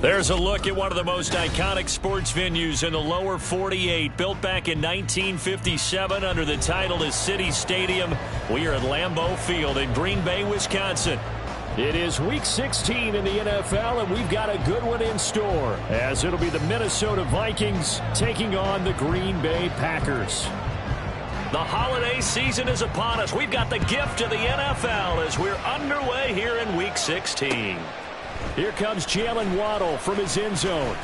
There's a look at one of the most iconic sports venues in the lower 48. Built back in 1957 under the title of City Stadium. We are at Lambeau Field in Green Bay, Wisconsin. It is Week 16 in the NFL, and we've got a good one in store, as it'll be the Minnesota Vikings taking on the Green Bay Packers. The holiday season is upon us. We've got the gift of the NFL as we're underway here in Week 16. Here comes Jalen Waddle from his end zone.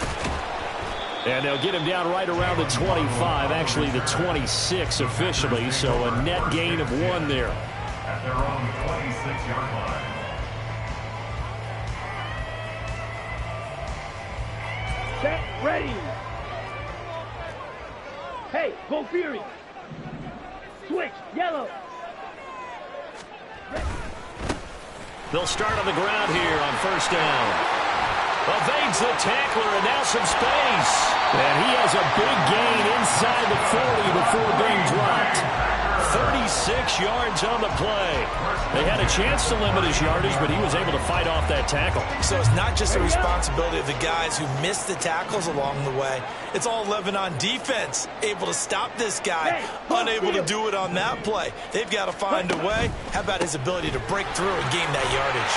And they'll get him down right around the 25, actually the 26 officially, so a net gain of 1 there. At their own 26-yard line. Set, ready. Hey, go Fury. Switch, yellow. They'll start on the ground here on first down. Evades the tackler and now some space. And he has a big gain inside the 40 before being dropped. 36 yards on the play. They had a chance to limit his yardage, but he was able to fight off that tackle. So it's not just the responsibility of the guys who missed the tackles along the way. It's all living on defense, able to stop this guy, unable to do it on that play. They've got to find a way. How about his ability to break through and gain that yardage?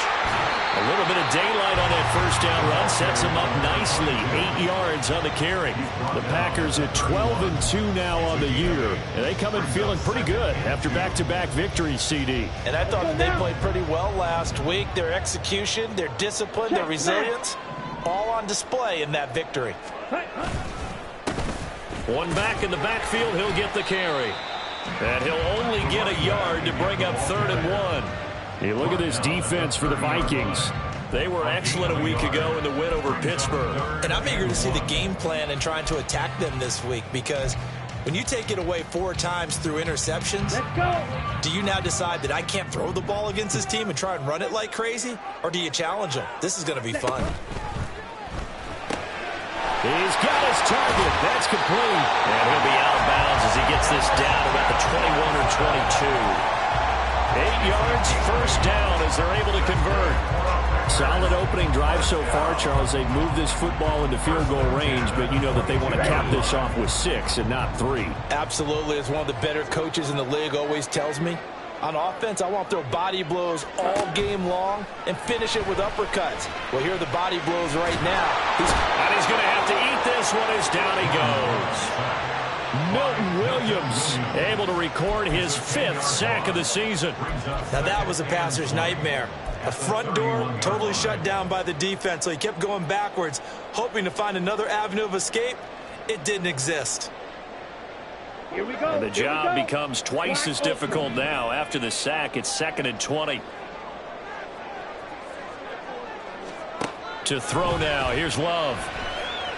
A little bit of daylight on that first down run sets him up nicely. 8 yards on the carry. The Packers at 12-2 now on the year. And they come in feeling pretty good after back-to-back victories, CD. And I thought that they played pretty well last week. Their execution, their discipline, their resilience, all on display in that victory. One back in the backfield, he'll get the carry. And he'll only get a yard to bring up 3rd and 1. Hey, look at this defense for the Vikings. They were excellent a week ago in the win over Pittsburgh. And I'm eager to see the game plan and trying to attack them this week, because when you take it away 4 times through interceptions, do you now decide that I can't throw the ball against this team and try and run it like crazy? Or do you challenge them? This is going to be fun. He's got his target. That's complete. And he'll be out of bounds as he gets this down about the 21 or 22. 8 yards, first down as they're able to convert. Solid opening drive so far, Charles. They've moved this football into field goal range, but you know that they want to cap this off with 6 and not 3. Absolutely. As one of the better coaches in the league always tells me, on offense, I want to throw body blows all game long and finish it with uppercuts. Well, here are the body blows right now. And he's going to have to eat this one as down he goes. Milton Williams able to record his 5th sack of the season. Now that was a passer's nightmare. The front door totally shut down by the defense, so he kept going backwards, hoping to find another avenue of escape. It didn't exist. Here we go. And the job becomes twice as difficult now. After the sack, it's 2nd and 20. To throw now. Here's Love.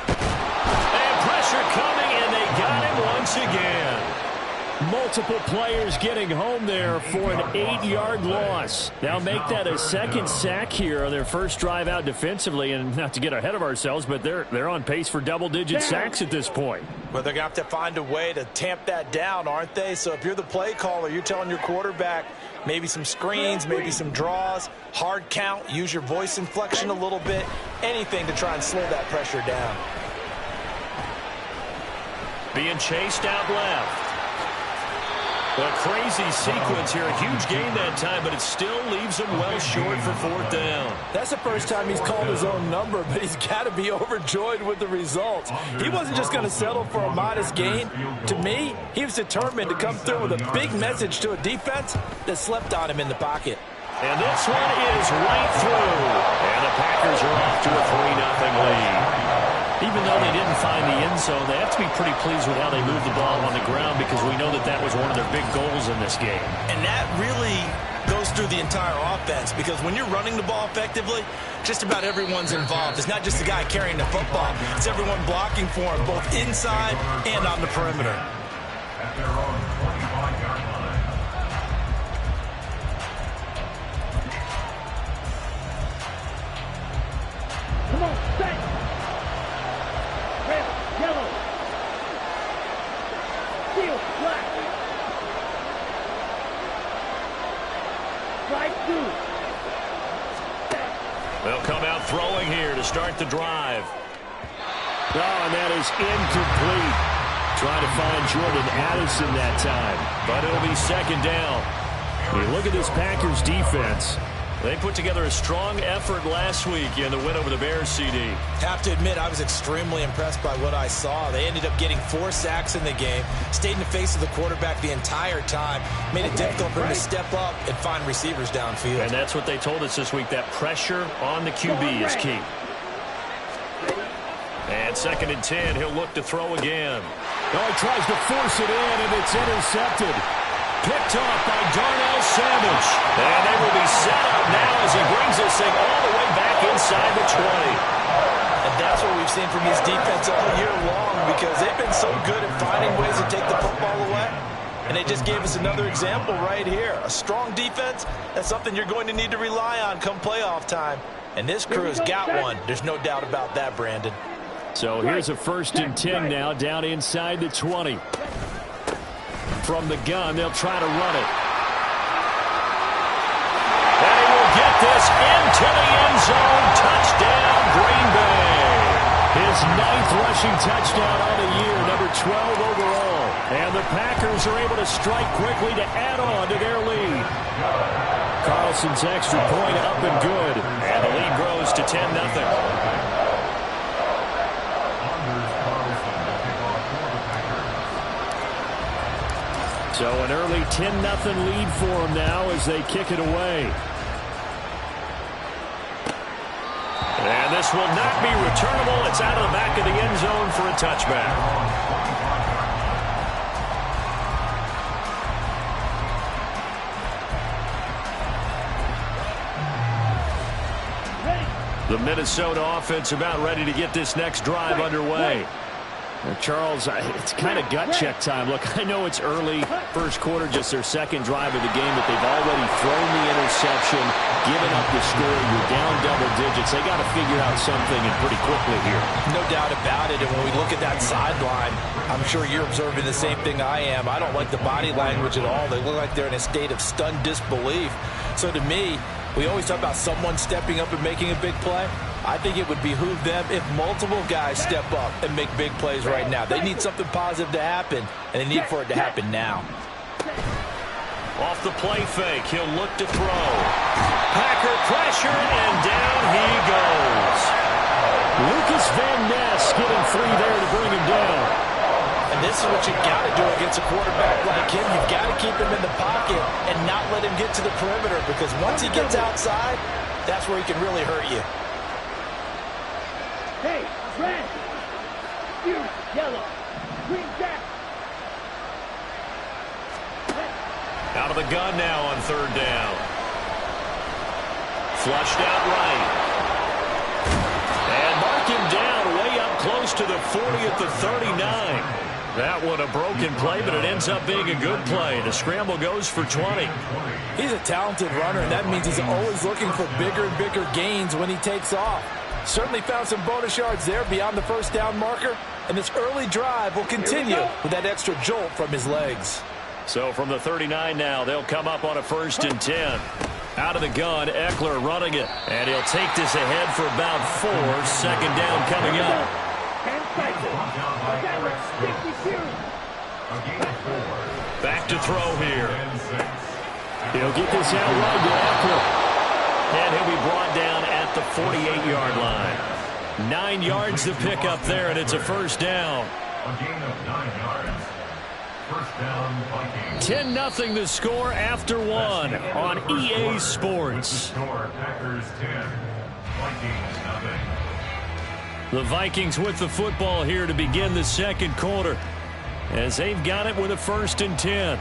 And pressure coming, and they got him once again. Multiple players getting home there for an 8-yard loss. Now make that a 2nd sack here on their first drive out defensively. And not to get ahead of ourselves, but they're on pace for double-digit sacks at this point. Well, they're going to have to find a way to tamp that down, aren't they? So if you're the play caller, you're telling your quarterback maybe some screens, maybe some draws, hard count, use your voice inflection a little bit, anything to try and slow that pressure down. Being chased out left. A crazy sequence here. A huge gain that time, but it still leaves him well short for 4th down. That's the first time he's called his own number, but he's got to be overjoyed with the results. He wasn't just going to settle for a modest gain. To me, he was determined to come through with a big message to a defense that slept on him in the pocket. And this one is right through. And the Packers are off to a 3-0 lead. Even though they didn't find the end zone, they have to be pretty pleased with how they moved the ball on the ground, because we know that that was one of their big goals in this game. And that really goes through the entire offense, because when you're running the ball effectively, just about everyone's involved. It's not just the guy carrying the football. It's everyone blocking for him, both inside and on the perimeter. At their own 25-yard line. Come on, set. Red, yellow. Steel, black. Strike 2. They'll come out throwing here to start the drive. Oh, and that is incomplete. Trying to find Jordan Addison that time. But it'll be second down. You look at this Packers defense. They put together a strong effort last week in the win over the Bears, CD. Have to admit, I was extremely impressed by what I saw. They ended up getting 4 sacks in the game, stayed in the face of the quarterback the entire time, made it difficult for him to step up and find receivers downfield. And that's what they told us this week, that pressure on the QB is key. And second and 10, he'll look to throw again. Oh, he tries to force it in, and it's intercepted. Picked off by Darnell Savage. And they will be set up now as he brings this thing all the way back inside the 20. And that's what we've seen from this defense all year long, because they've been so good at finding ways to take the football away. And they just gave us another example right here. A strong defense, that's something you're going to need to rely on come playoff time. And this crew has got one. There's no doubt about that, Brandon. So here's a 1st and 10 now, down inside the 20. From the gun, they'll try to run it. And he will get this into the end zone. Touchdown, Green Bay. His 9th rushing touchdown on the year, number 12 overall. And the Packers are able to strike quickly to add on to their lead. Carlson's extra point up and good. And the lead grows to 10-0. So an early 10-0 lead for them now as they kick it away. And this will not be returnable. It's out of the back of the end zone for a touchback. The Minnesota offense about ready to get this next drive underway. Charles, it's kind of gut check time. Look, I know it's early, first quarter, just their second drive of the game, but they've already thrown the interception, given up the score. You're down double digits. They got to figure out something, and pretty quickly here. No doubt about it. And when we look at that sideline, I'm sure you're observing the same thing I am. I don't like the body language at all. They look like they're in a state of stunned disbelief. So to me, we always talk about someone stepping up and making a big play. I think it would behoove them if multiple guys step up and make big plays right now. They need something positive to happen, and they need for it to happen now. Off the play fake, he'll look to throw. Packer pressure, and down he goes. Lucas Van Ness getting free there to bring him down. And this is what you've got to do against a quarterback like him. You've got to keep him in the pocket and not let him get to the perimeter, because once he gets outside, that's where he can really hurt you. Hey, red, yellow, green, jack. Out of the gun now on third down. Flushed out right. And mark him down way up close to the 40 at the 39. That one a broken play, but it ends up being a good play. The scramble goes for 20. He's a talented runner, and that means he's always looking for bigger and bigger gains when he takes off. Certainly found some bonus yards there beyond the first down marker, and this early drive will continue with that extra jolt from his legs. So from the 39 now, they'll come up on a 1st and 10. Out of the gun, Eckler running it, and he'll take this ahead for about 4. Second down coming up. Back to throw here. He'll get this out right to Eckler. And he'll be brought down at the 48-yard line. 9 yards to pick up there, and it's a first down. A gain of 9 yards. First down, Vikings. 10-0 the score after 1 on EA Sports. Score, Packers 10, Vikings nothing. The Vikings with the football here to begin the second quarter, as they've got it with a 1st and 10.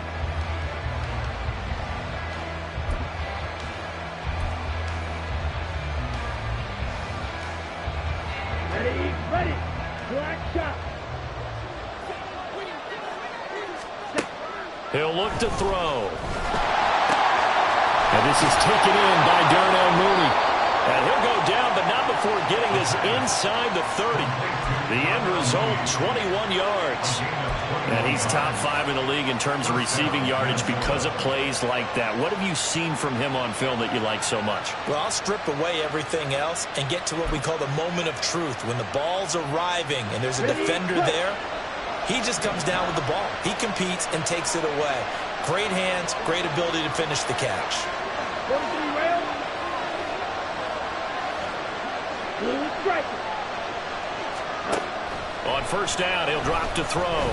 Ready, black shot. He'll look to throw. And this is taken in by Darnell Mooney. And he'll go down, but not before getting this inside the 30. The end result, 21 yards. And he's top 5 in the league in terms of receiving yardage because of plays like that. What have you seen from him on film that you like so much? Well, I'll strip away everything else and get to what we call the moment of truth. When the ball's arriving and there's a defender there, he just comes down with the ball. He competes and takes it away. Great hands, great ability to finish the catch. 43 rails. Blue striker. On first down, he'll drop to throw.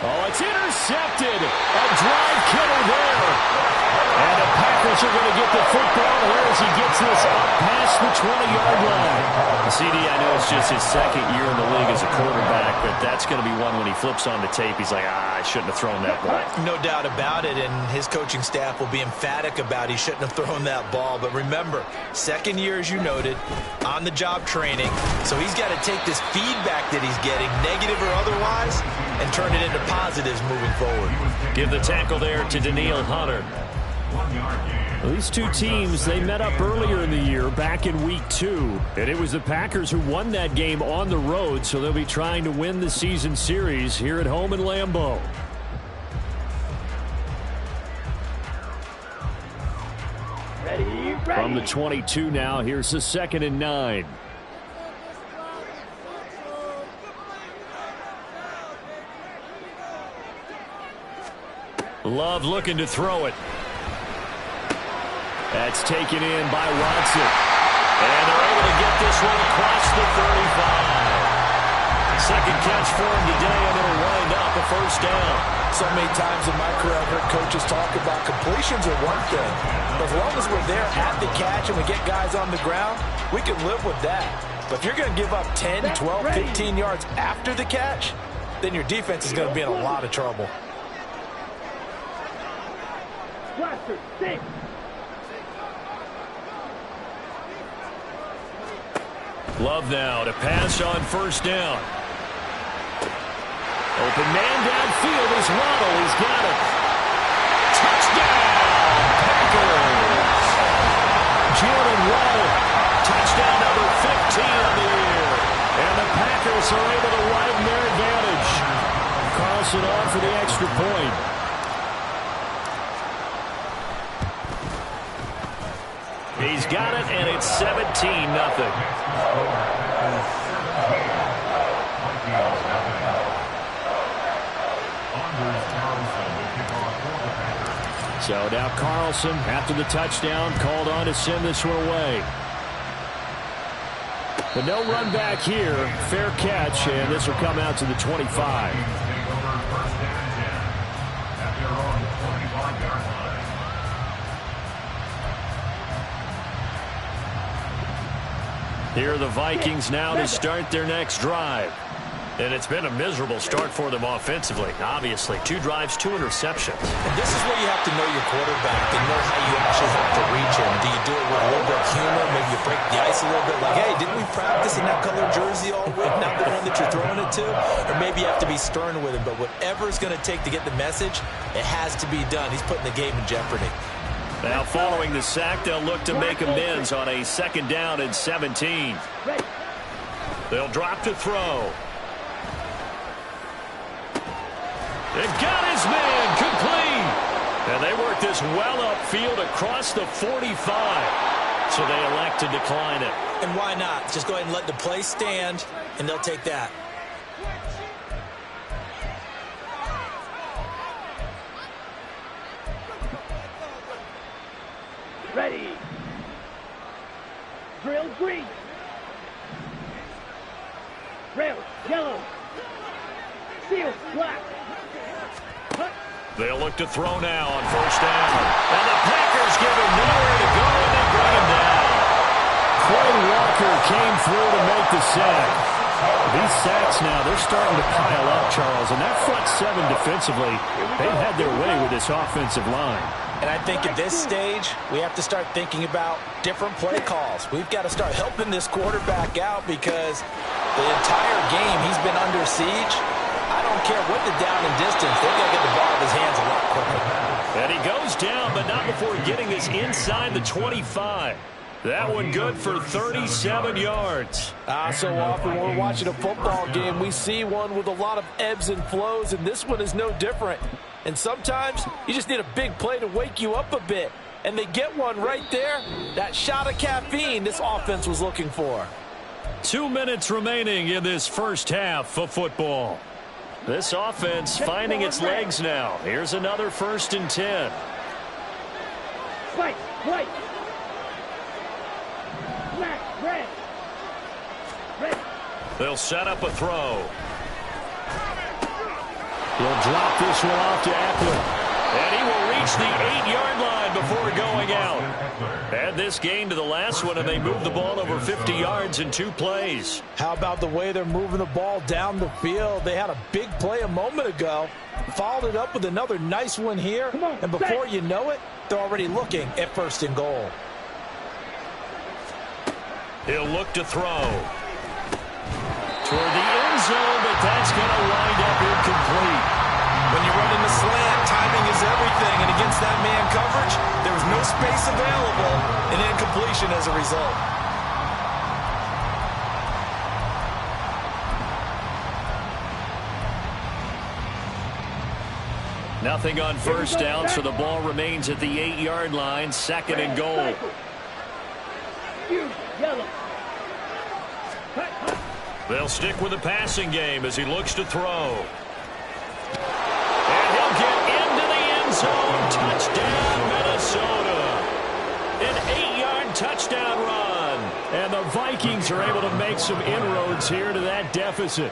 Oh, it's intercepted. A drive killer there. And the Packers are going to get the football here as he gets this up past the 20-yard line. CD, I know it's just his second year in the league as a quarterback, but that's going to be one when he flips on the tape. He's like, I shouldn't have thrown that ball. No doubt about it, and his coaching staff will be emphatic about he shouldn't have thrown that ball. But remember, second year, as you noted, on-the-job training. So he's got to take this feedback that he's getting, negative or otherwise, and turn it into positives moving forward. Give the tackle there to Danielle Hunter. Well, these two teams, they met up earlier in the year, back in week 2. And it was the Packers who won that game on the road, so they'll be trying to win the season series here at home in Lambeau. Ready. From the 22 now, here's the 2nd and 9. Love looking to throw it. That's taken in by Watson. And they're able to get this one across the 35. Second catch for him today, and it'll wind up a first down. So many times in my career, I've heard coaches talk about completions are one thing. But as long as we're there at the catch and we get guys on the ground, we can live with that. But if you're going to give up 10, 12, 15 yards after the catch, then your defense is going to be in a lot of trouble. Blaster, 6. Love now to pass on first down. Open man downfield is Waddle. He's got it. Touchdown, Packers. Jalen Waddle. Touchdown number 15 on the year. And the Packers are able to widen their advantage. Carlson on for the extra point. He's got it, and it's 17-0. So now Carlson, after the touchdown, called on to send this one away. But no run back here. Fair catch, and this will come out to the 25. Here are the Vikings now to start their next drive. And it's been a miserable start for them offensively. Obviously, 2 drives, 2 interceptions. And this is where you have to know your quarterback and know how you actually have to reach him. Do you do it with a little bit of humor? Maybe you break the ice a little bit like, hey, didn't we practice in that color jersey all week, not the one that you're throwing it to? Or maybe you have to be stern with him. But whatever it's going to take to get the message, it has to be done. He's putting the game in jeopardy. Now following the sack, they'll look to make amends on a 2nd down and 17. They'll drop to throw. They've got his man complete. And they work this well upfield across the 45. So they elect to decline it. And why not? Just go ahead and let the play stand, and they'll take that. Ready. Drill green. Rail yellow. Seal black. They'll look to throw now on first down. And the Packers give him nowhere to go, and they bring him down. Quay Walker came through to make the sack. These sacks now, they're starting to pile up, Charles. And that front 7 defensively, they've had their way with this offensive line. And I think at this stage, we have to start thinking about different play calls. We've got to start helping this quarterback out because the entire game he's been under siege. I don't care what the down and distance. They've got to get the ball out of his hands a lot quicker. And he goes down, but not before getting this inside the 25. That one good for 37 yards. So often when we're watching a football game, we see one with a lot of ebbs and flows, and this one is no different. And sometimes you just need a big play to wake you up a bit. And they get one right there. That shot of caffeine this offense was looking for. 2 minutes remaining in this first half of football. This offense finding its legs now. Here's another 1st and 10. Fight, fight. Red. They'll set up a throw. He'll drop this one off to Eckler. And he will reach the 8-yard line before going out. Add this gain to the last one, and they move the ball over 50 yards in 2 plays. How about the way they're moving the ball down the field? They had a big play a moment ago. Followed it up with another nice one here. And before you know it, they're already looking at 1st and goal. He'll look to throw. Toward the end zone, but that's going to wind up incomplete. When you run in the slant, timing is everything. And against that man coverage, there was no space available. And incompletion as a result. Nothing on 1st down, so the ball remains at the 8-yard line. 2nd and goal. Yellow. They'll stick with the passing game as he looks to throw. And he'll get into the end zone. Touchdown, Minnesota. An 8-yard touchdown run. And the Vikings are able to make some inroads here to that deficit.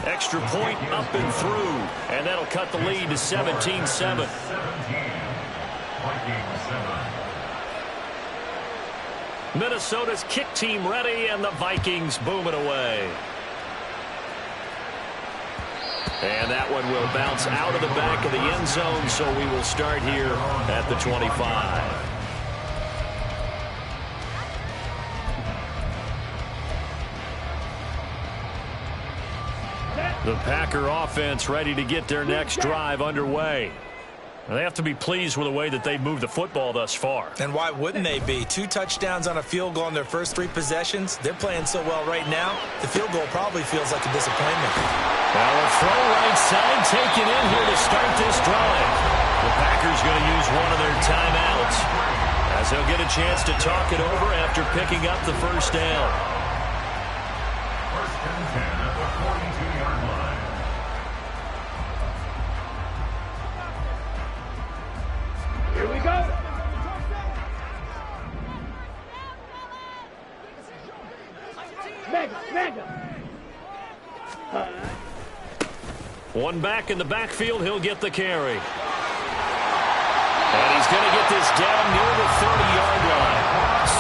Extra point up and through. And that'll cut the lead to 17-7. Minnesota's kick team ready, and the Vikings boom it away. And that one will bounce out of the back of the end zone, so we will start here at the 25. The Packer offense ready to get their next drive underway. They have to be pleased with the way that they've moved the football thus far. And why wouldn't they be? 2 touchdowns on a field goal in their first 3 possessions. They're playing so well right now, the field goal probably feels like a disappointment. Now a throw right side taken in here to start this drive. The Packers going to use one of their timeouts as they'll get a chance to talk it over after picking up the 1st down. 1st and 10 at the 42-yard line. Here we go. Mega. One back in the backfield, he'll get the carry. And he's going to get this down near the 30-yard line.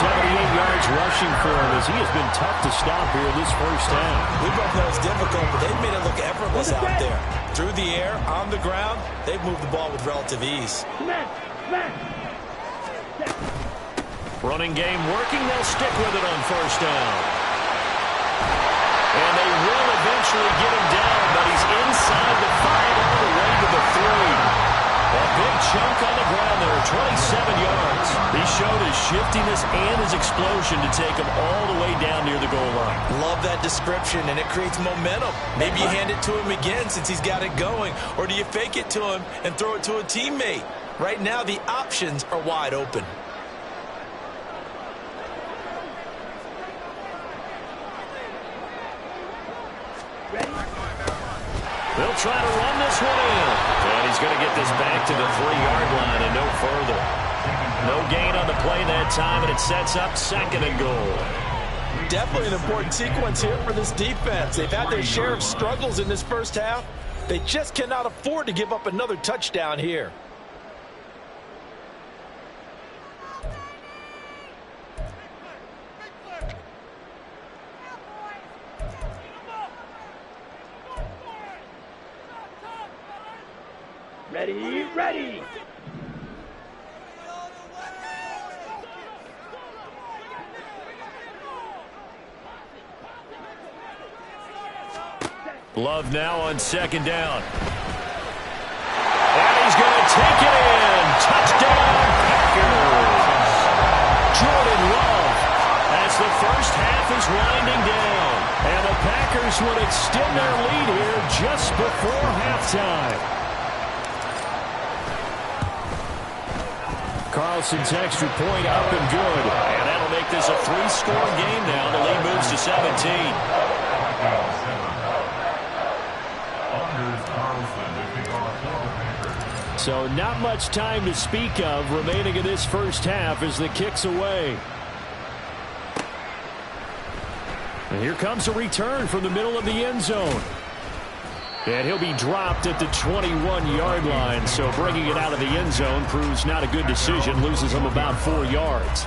78 yards rushing for him as he has been tough to stop here this first half. We both know it's difficult, but they've made it look effortless out there. Through the air, on the ground, they've moved the ball with relative ease. Running game working, they'll stick with it on 1st down. And they will eventually get him down, but he's inside the 5 all the way to the 3. A big chunk on the ground there, 27 yards. He showed his shiftiness and his explosion to take him all the way down near the goal line. Love that description, and it creates momentum. Maybe you hand it to him again since he's got it going, or do you fake it to him and throw it to a teammate? Right now, the options are wide open. They'll try to run this one in. And he's going to get this back to the 3-yard line and no further. No gain on the play that time, and it sets up 2nd and goal. Definitely an important sequence here for this defense. They've had their share of struggles in this first half. They just cannot afford to give up another touchdown here. Ready. Love now on 2nd down. And he's going to take it in. Touchdown, Packers. Jordan Love as the first half is winding down. And the Packers would extend their lead here just before halftime. Carlson's extra point up and good. And that'll make this a 3-score game now. The lead moves to 17. So not much time to speak of remaining in this first half as the kick's away. And here comes a return from the middle of the end zone. And he'll be dropped at the 21-yard line. So bringing it out of the end zone proves not a good decision. Loses him about 4 yards.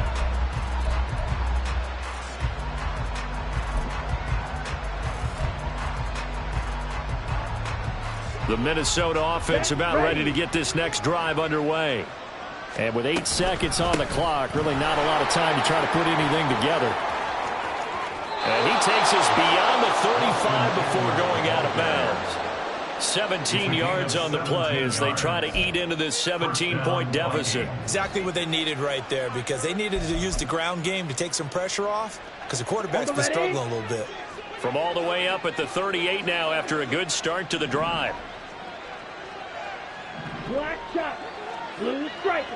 The Minnesota offense about ready to get this next drive underway. And with 8 seconds on the clock, really not a lot of time to try to put anything together. And he takes us beyond the 35 before going out of bounds. 17 yards on the play as they try to eat into this 17-point deficit. Exactly what they needed right there, because they needed to use the ground game to take some pressure off, because the quarterback's been struggling a little bit. From all the way up at the 38 now after a good start to the drive. Black shot. Blue striker.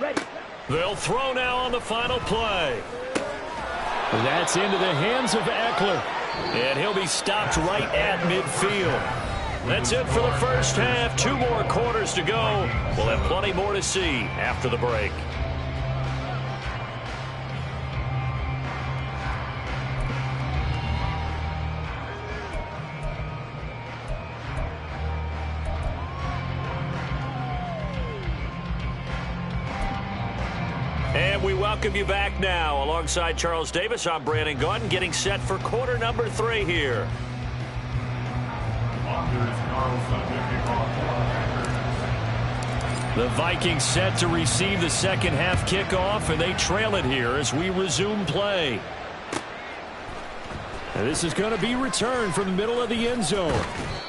Ready. They'll throw now on the final play. That's into the hands of Eckler. And he'll be stopped right at midfield. That's it for the first half. 2 more quarters to go. We'll have plenty more to see after the break. And we welcome you back now. Alongside Charles Davis, I'm Brandon Gaudin, getting set for quarter number 3 here. The Vikings set to receive the second half kickoff, and they trail it here as we resume play. And this is going to be returned from the middle of the end zone.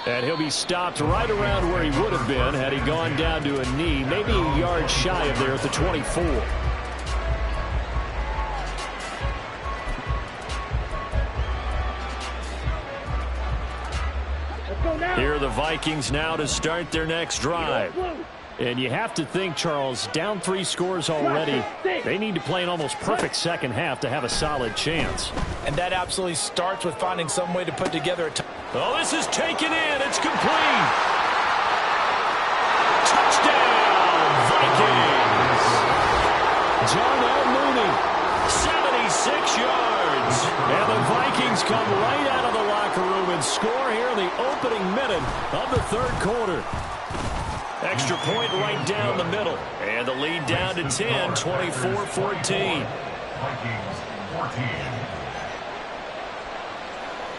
And he'll be stopped right around where he would have been had he gone down to a knee, maybe a yard shy of there at the 24. Here are the Vikings now to start their next drive. And you have to think, Charles, down 3 scores already. They need to play an almost perfect second half to have a solid chance. And that absolutely starts with finding some way to put together a oh, this is taken in. It's complete. Touchdown, Vikings. Darnell Mooney, 76 yards. And the Vikings come right out of the locker room and score here in the opening minute of the 3rd quarter. Extra point right down the middle. And the lead down to 10, 24-14.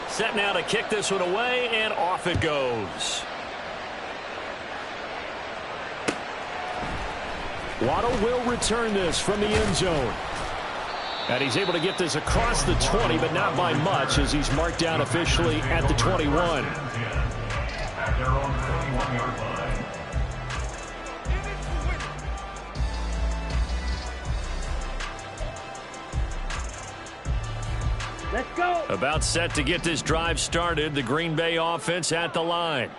Set now to kick this one away, and off it goes. Waddle will return this from the end zone. And he's able to get this across the 20, but not by much, as he's marked down officially at the 21. At their own 21-yard line. Let's go. About set to get this drive started. The Green Bay offense at the line.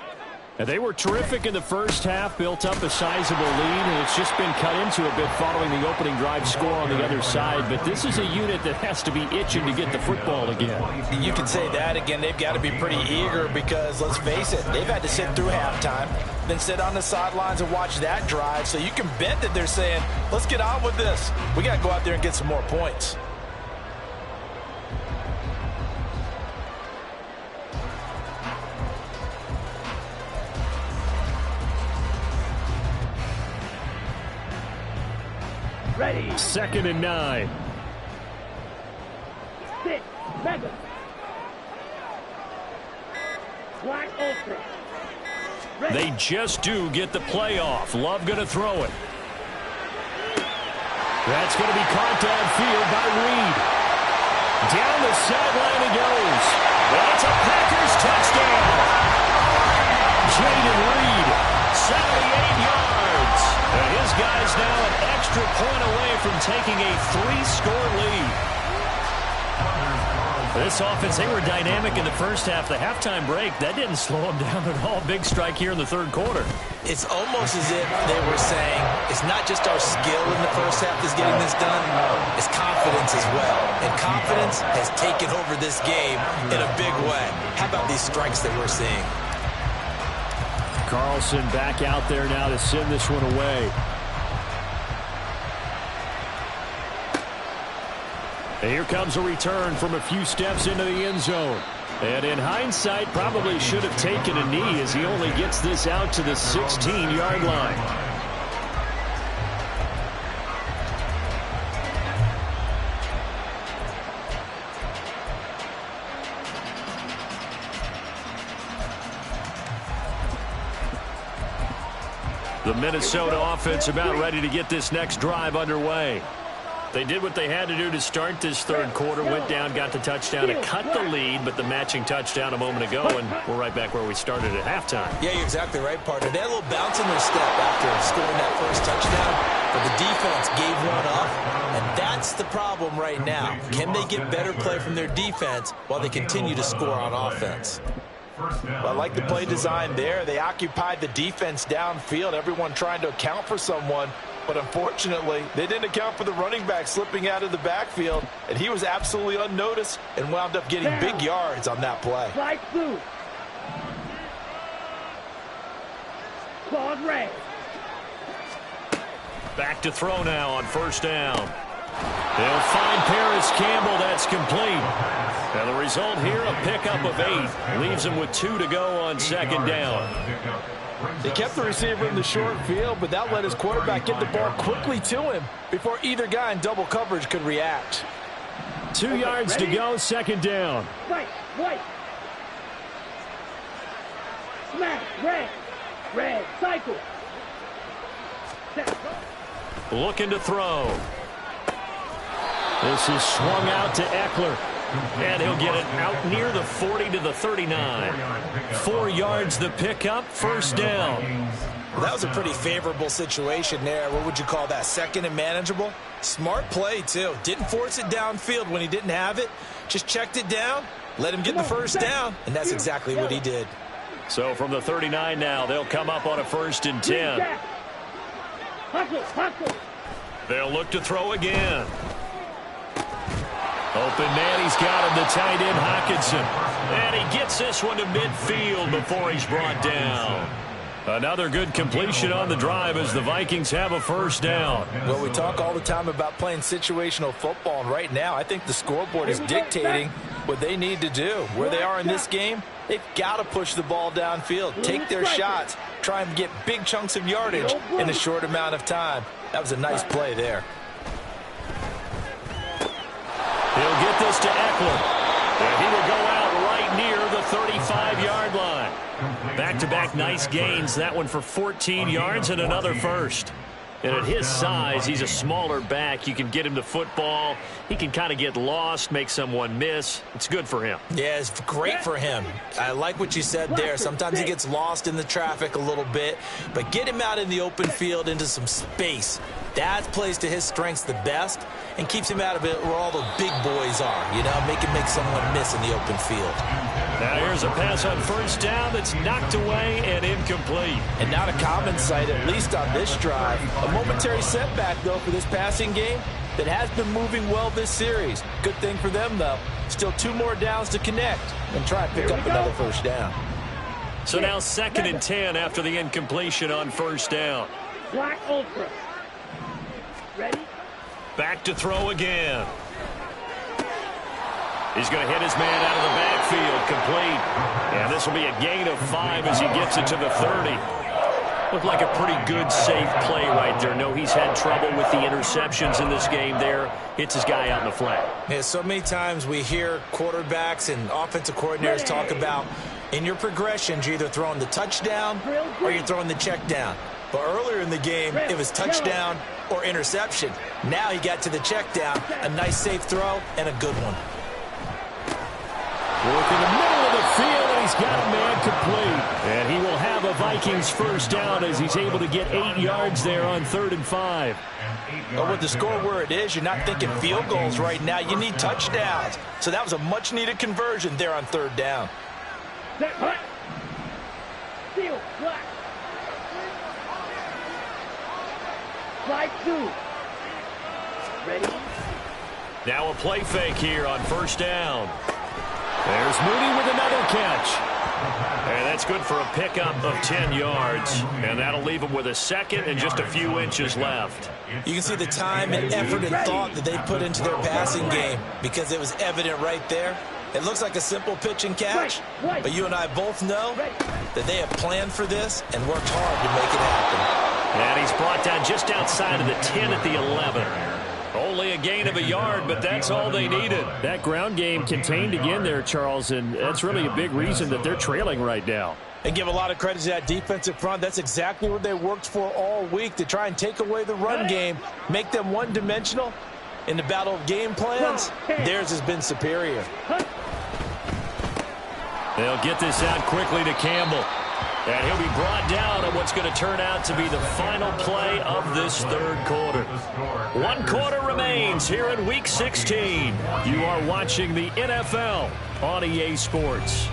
And they were terrific in the first half, built up a sizable lead, and it's just been cut into a bit following the opening drive score on the other side. But this is a unit that has to be itching to get the football again. You can say that again. They've got to be pretty eager because, let's face it, they've had to sit through halftime, then sit on the sidelines and watch that drive. So you can bet that they're saying, let's get on with this. We got to go out there and get some more points. Ready. 2nd and 9. 6. Mega. Black Ultra. Ready. They just do get the playoff. Love going to throw it. That's going to be caught downfield by Reed. Down the sideline he goes. That's a Packers touchdown. Jaden Reed, 78 yards. And his guys now from taking a 3-score lead. This offense, they were dynamic in the first half. The halftime break, that didn't slow them down at all. Big strike here in the third quarter. It's almost as if they were saying, it's not just our skill in the first half that's getting this done, it's confidence as well. And confidence has taken over this game in a big way. How about these strikes that we're seeing? Carlson back out there now to send this one away. And here comes a return from a few steps into the end zone. And in hindsight, probably should have taken a knee as he only gets this out to the 16-yard line. The Minnesota offense about ready to get this next drive underway. They did what they had to do to start this third quarter, went down, got the touchdown to cut the lead, but the matching touchdown a moment ago, and we're right back where we started at halftime. Yeah, you're exactly right, partner. They had a little bounce in their step after scoring that first touchdown, but the defense gave one up, and that's the problem right now. Can they get better play from their defense while they continue to score on offense? Well, I like the play design there. They occupied the defense downfield, everyone trying to account for someone. But unfortunately, they didn't account for the running back slipping out of the backfield, and he was absolutely unnoticed and wound up getting big yards on that play. Flag blue. Claude Ray. Back to throw now on first down. They'll find Paris Campbell. That's complete. And the result here, a pickup of 8. Leaves him with 2 to go on second down. They kept the receiver in the short field, but that let his quarterback get the ball quickly to him before either guy in double coverage could react. 2 yards to go, second down. Right. Smash. Red. Cycle. Looking to throw. This is swung out to Eckler. And he'll get it out near the 40 to the 39. 4 yards the pickup, first down. Well, that was a pretty favorable situation there. What would you call that? Second and manageable? Smart play, too. Didn't force it downfield when he didn't have it. Just checked it down, let him get the first down, and that's exactly what he did. So from the 39 now, they'll come up on a 1st and 10. They'll look to throw again. Open man, he's got him, the tight end, Hockenson. And he gets this one to midfield before he's brought down. Another good completion on the drive as the Vikings have a first down. Well, we talk all the time about playing situational football, and right now I think the scoreboard is dictating what they need to do. Where they are in this game, they've got to push the ball downfield, take their shots, try and get big chunks of yardage in a short amount of time. That was a nice play there. He'll get this to Eckler. And he will go out right near the 35-yard line. Back-to-back nice gains. That one for 14 yards and another first. And at his size, he's a smaller back. You can get him the football. He can kind of get lost, make someone miss. It's good for him. Yeah, it's great for him. I like what you said there. Sometimes he gets lost in the traffic a little bit, but get him out in the open field into some space. That plays to his strengths the best and keeps him out of it where all the big boys are, you know, make someone miss in the open field. Now here's a pass on first down that's knocked away and incomplete. And not a common sight, at least on this drive. A momentary setback, though, for this passing game that has been moving well this series. Good thing for them, though. Still 2 more downs to connect and try and pick up another first down. So now 2nd and 10 after the incompletion on first down. Black Ultra. Ready? Back to throw again. He's going to hit his man out of the backfield, complete. And this will be a gain of 5 as he gets it to the 30. Looked like a pretty good, safe play right there. No, he's had trouble with the interceptions in this game there. Hits his guy out in the flat. Yeah, so many times we hear quarterbacks and offensive coordinators talk about in your progressions, you're either throwing the touchdown or you're throwing the check down. But earlier in the game, it was touchdown or interception. Now he got to the check down, a nice safe throw, and a good one. Work in the middle of the field, and he's got a man complete. And he will have a Vikings first down as he's able to get 8 yards there on 3rd and 5. But with the score where it is, you're not thinking field goals right now. You need touchdowns. So that was a much-needed conversion there on 3rd down. Set, hut. Seal, black. Slide 2. Ready? Now a play fake here on 1st down. There's Mooney with another catch. And that's good for a pickup of 10 yards. And that'll leave him with a second and just a few inches left. You can see the time and effort and thought that they put into their passing game because it was evident right there. It looks like a simple pitch and catch, but you and I both know that they have planned for this and worked hard to make it happen. And he's brought down just outside of the 10 at the 11. Only a gain of a yard, but that's all they needed. That ground game contained again there, Charles, and that's really a big reason that they're trailing right now. And give a lot of credit to that defensive front. That's exactly what they worked for all week, to try and take away the run game, make them one-dimensional. In the battle of game plans, theirs has been superior. They'll get this out quickly to Campbell. And he'll be brought down on what's going to turn out to be the final play of this 3rd quarter. 1 quarter remains here in Week 16. You are watching the NFL on EA Sports.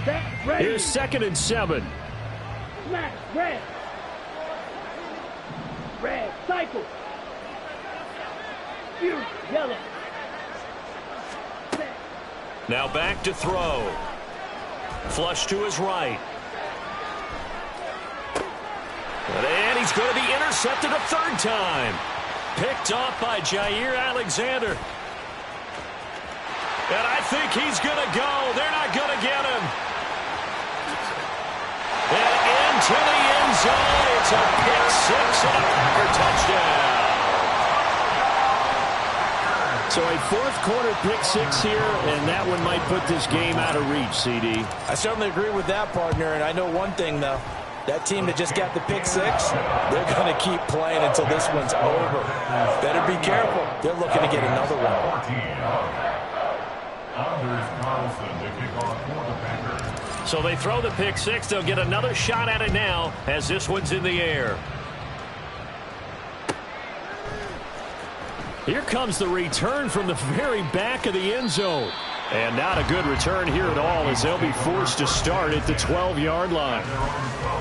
Here's 2nd and 7. Smash, red. Red, cycle. Yellow. Set. Now back to throw. Flush to his right. And he's going to be intercepted a 3rd time. Picked off by Jair Alexander. And I think he's going to go. They're not going to get him. And into the end zone. It's a pick 6 and a Packer touchdown. So a 4th quarter pick 6 here, and that one might put this game out of reach, CD. I certainly agree with that, partner, and I know one thing, though. That team that just got the pick 6, they're going to keep playing until this one's over. Better be careful. They're looking to get another one. So they throw the pick 6. They'll get another shot at it now as this one's in the air. Here comes the return from the very back of the end zone. And not a good return here at all as they'll be forced to start at the 12-yard line.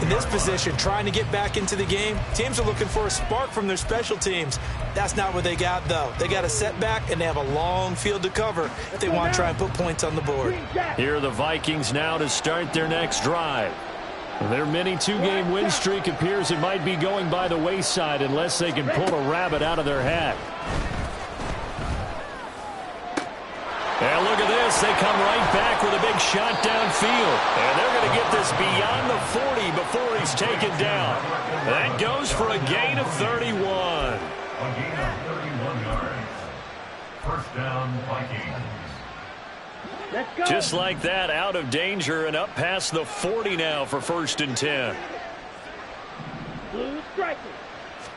In this position, trying to get back into the game, teams are looking for a spark from their special teams. That's not what they got, though. They got a setback, and they have a long field to cover if they want to try and put points on the board. Here are the Vikings now to start their next drive. Their mini 2-game win streak appears it might be going by the wayside unless they can pull a rabbit out of their hat. And look at this. They come right back with a big shot downfield. And they're going to get this beyond the 40 before he's taken down. That goes for a gain of 31. A gain of 31 yards. First down, Vikings. Let's go. Just like that, out of danger and up past the 40 now for 1st and 10. Blue striker.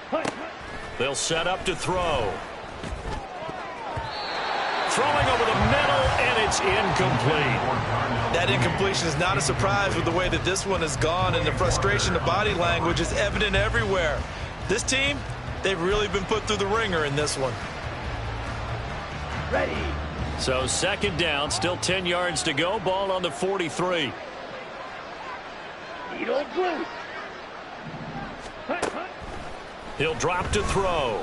Hut, hut. They'll set up to throw. Throwing over the middle, and it's incomplete. That incompletion is not a surprise with the way that this one has gone, and the frustration, the body language is evident everywhere. This team, they've really been put through the ringer in this one. Ready. So 2nd down, still 10 yards to go. Ball on the 43. Needle blue. Hut, hut. He'll drop to throw.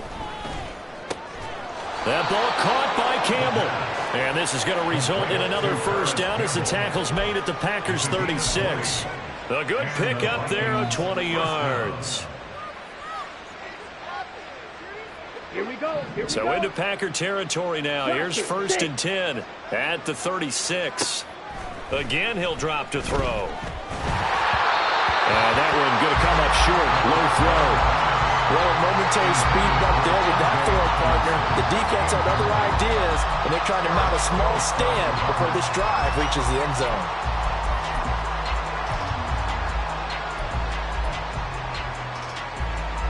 That ball caught by Campbell. And this is going to result in another first down as the tackle's made at the Packers' 36. A good pick up there of 20 yards. Here we go. Here we So go. into Packer territory now. Here's 1st and 10 at the 36. Again, he'll drop to throw. And that one going to come up short. Low throw. Well, a momentary speed bump there with that throw, partner. The defense had other ideas, and they're trying to mount a small stand before this drive reaches the end zone.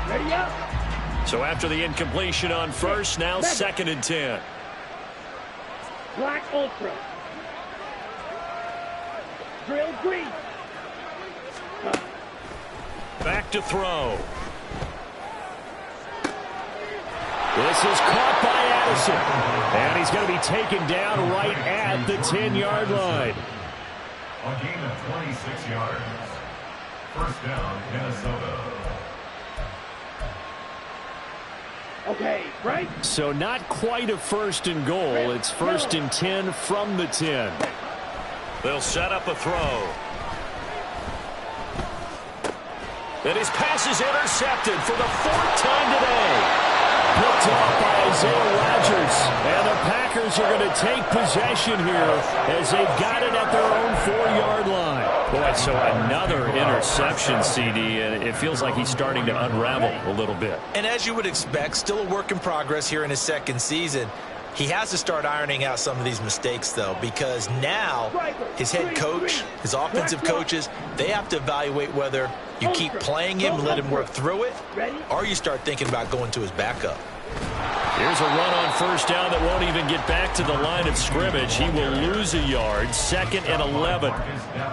Ready up. So after the incompletion on first, now 2nd and 10. Black Ultra. Drill green. Back to throw. This is caught by Addison. And he's going to be taken down right at the 10-yard line. A gain of 26 yards. First down, Minnesota. Okay, right? So not quite a 1st and goal. It's 1st and 10 from the 10. They'll set up a throw. And his pass is intercepted for the 4th time today. Picked off by Isaiah Rodgers. And the Packers are going to take possession here as they've got it at their own 4-yard line. Boy, so another interception, CD, and it feels like he's starting to unravel a little bit. And as you would expect, still a work in progress here in his 2nd season. He has to start ironing out some of these mistakes, though, because now his head coach, his offensive coaches, they have to evaluate whether you keep playing him and let him work through it, or you start thinking about going to his backup. Here's a run on 1st down that won't even get back to the line of scrimmage. He will lose a yard, 2nd and 11.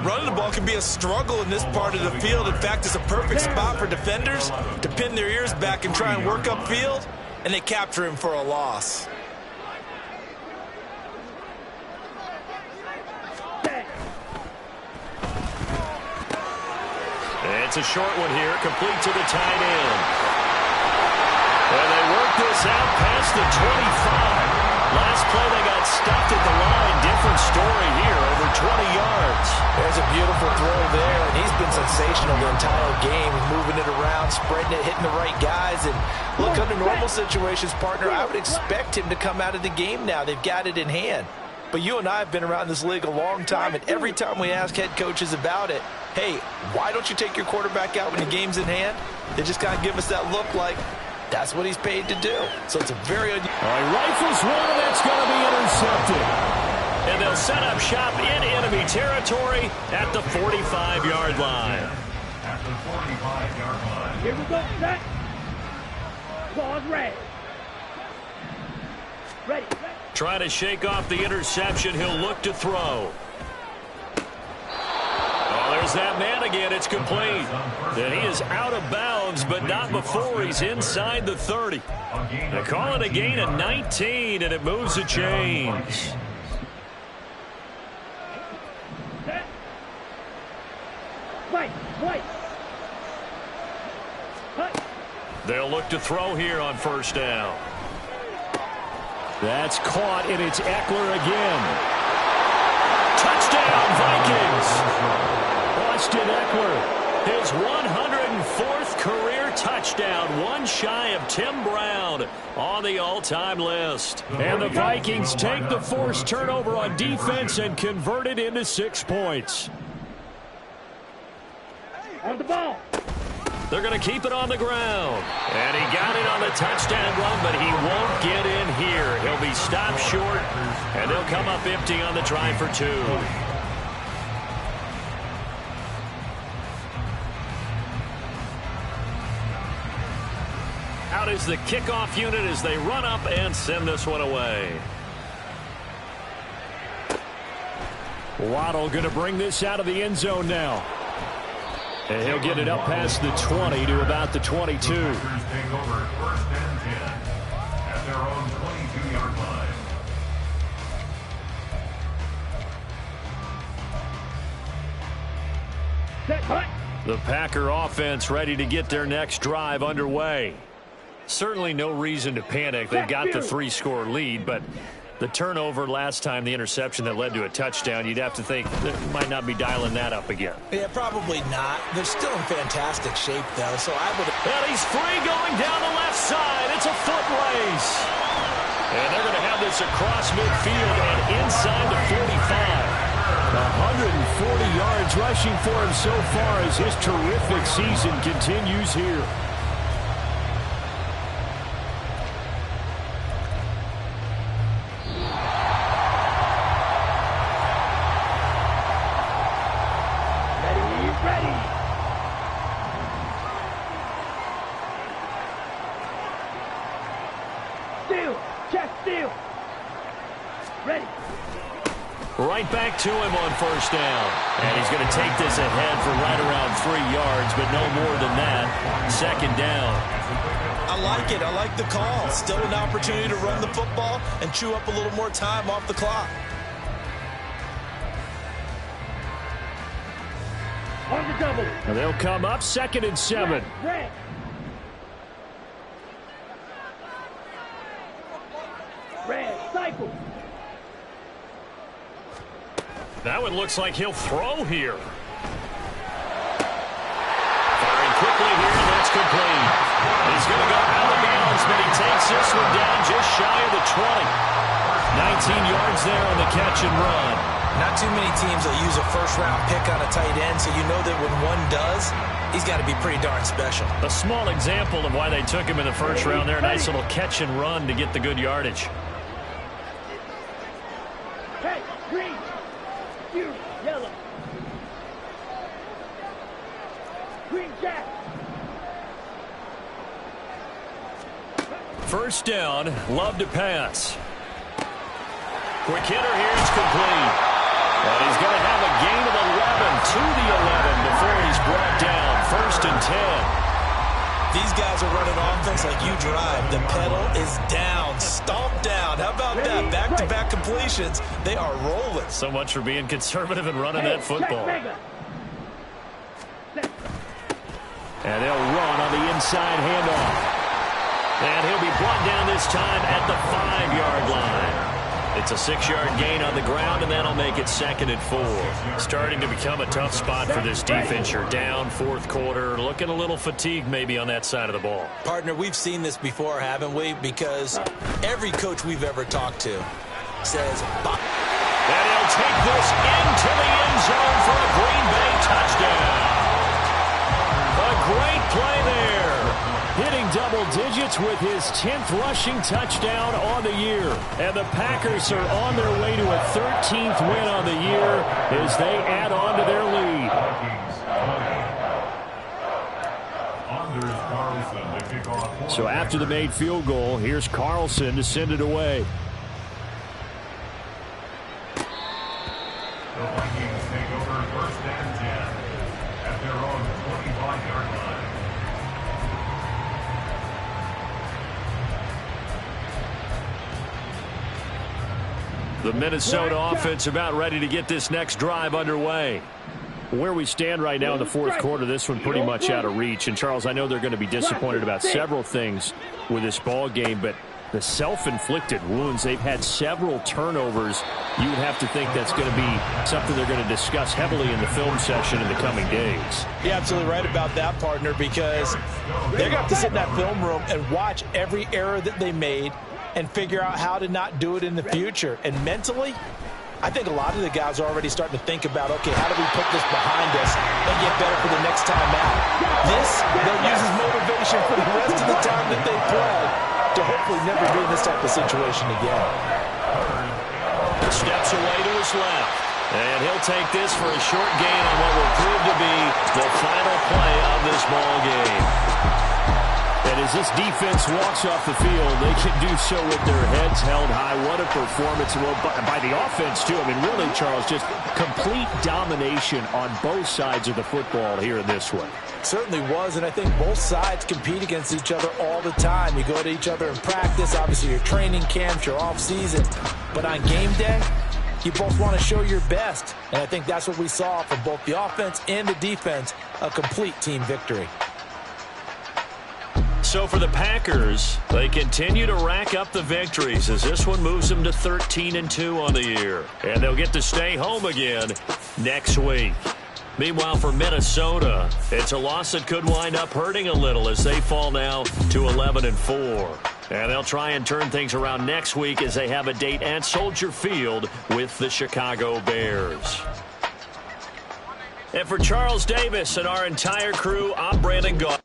Running the ball can be a struggle in this part of the field. In fact, it's a perfect spot for defenders to pin their ears back and try and work upfield, and they capture him for a loss. It's a short one here, complete to the tight end. And they work this out past the 25. Last play they got stuffed at the line. Different story here, over 20 yards. There's a beautiful throw there, and he's been sensational the entire game, moving it around, spreading it, hitting the right guys. And look, under normal situations, partner, I would expect him to come out of the game now. They've got it in hand. But you and I have been around this league a long time, and every time we ask head coaches about it, hey, why don't you take your quarterback out when the game's in hand? They just kind of give us that look like that's what he's paid to do. So it's a very unusual. All right, rifles one, and that's going to be intercepted. And they'll set up shop in enemy territory at the 45-yard line. At the 45-yard line. Here we go, set. Claws red. Ready. Trying to shake off the interception. He'll look to throw. Oh, there's that man again. It's complete. And he is out of bounds, but not before he's inside the 30. They call it a gain of 19, and it moves the chains. Set. Right, right. Cut. They'll look to throw here on 1st down. That's caught, and it's Eckler again. Touchdown, Vikings! Austin Eckler, his 104th career touchdown, one shy of Tim Brown on the all-time list. And the Vikings take the forced turnover on defense and convert it into 6 points. On the ball. They're going to keep it on the ground. And he got it on the touchdown run, but he won't get in here. He'll be stopped short, and they'll come up empty on the try for 2. Out is the kickoff unit as they run up and send this one away. Waddle going to bring this out of the end zone now. And he'll get it up past the 20 to about the 22. Take over 1st and 10 at their own 22-yard line. Set, cut. The Packer offense ready to get their next drive underway. Certainly no reason to panic. They've got the 3-score lead, but the turnover last time, the interception that led to a touchdown, you'd have to think they might not be dialing that up again. Yeah, probably not. They're still in fantastic shape, though, so I would... And he's free going down the left side. It's a foot race. And they're going to have this across midfield and inside the 45. 140 yards rushing for him so far as his terrific season continues here. Right back to him on first down. And he's going to take this ahead for right around 3 yards, but no more than that. Second down. I like it. I like the call. Still an opportunity to run the football and chew up a little more time off the clock. On the double. And they'll come up 2nd and 7. Red. Red. Cycle. That one looks like he'll throw here. Firing quickly here, and that's complete. He's going to go out of bounds, but he takes this one down just shy of the 20. 19 yards there on the catch and run. Not too many teams will use a first-round pick on a tight end, so you know that when one does, he's got to be pretty darn special. A small example of why they took him in the first round there. Nice little catch and run to get the good yardage. Hey, green. You, yellow. Green jack. First down, love to pass. Quick hitter here, it's complete. And he's going to have a gain of 11 to the 11 before he's brought down. 1st and 10. These guys are running offense like you drive. The pedal is down, stomped down. How about that? Back-to-back completions. They are rolling. So much for being conservative and running that football. And they'll run on the inside handoff. And he'll be brought down this time at the 5-yard line. It's a 6-yard gain on the ground, and that'll make it 2nd and 4. Starting to become a tough spot for this defense. You're down 4th quarter, looking a little fatigued maybe on that side of the ball. Partner, we've seen this before, haven't we? Because every coach we've ever talked to says, and he'll take this into the end zone for a Green Bay touchdown. A great play there. Hitting double digits with his 10th rushing touchdown on the year. And the Packers are on their way to a 13th win on the year as they add on to their lead. So after the made field goal, here's Carlson to send it away. The Vikings take over 1st and 10 at their own 25-yard line. The Minnesota offense about ready to get this next drive underway. Where we stand right now in the 4th quarter, this one pretty much out of reach. And, Charles, I know they're going to be disappointed about several things with this ball game, but the self-inflicted wounds, they've had several turnovers. You would have to think that's going to be something they're going to discuss heavily in the film session in the coming days. You're absolutely right about that, partner, because they're going to have to sit in that film room and watch every error that they made and figure out how to not do it in the future. And mentally, I think a lot of the guys are already starting to think about, okay, how do we put this behind us and get better for the next time out? This, they'll use as motivation for the rest of the time that they play to hopefully never be in this type of situation again. Steps away to his left. And he'll take this for a short gain on what will prove to be the final play of this ball game. And as this defense walks off the field, they can do so with their heads held high. What a performance. Well, by the offense, too. I mean, really, Charles, just complete domination on both sides of the football here in this one. Certainly was, and I think both sides compete against each other all the time. You go to each other in practice, obviously your training camps, your off-season. But on game day, you both want to show your best. And I think that's what we saw from both the offense and the defense, a complete team victory. So for the Packers, they continue to rack up the victories as this one moves them to 13-2 on the year. And they'll get to stay home again next week. Meanwhile, for Minnesota, it's a loss that could wind up hurting a little as they fall now to 11-4. And they'll try and turn things around next week as they have a date at Soldier Field with the Chicago Bears. And for Charles Davis and our entire crew, I'm Brandon Gaudin.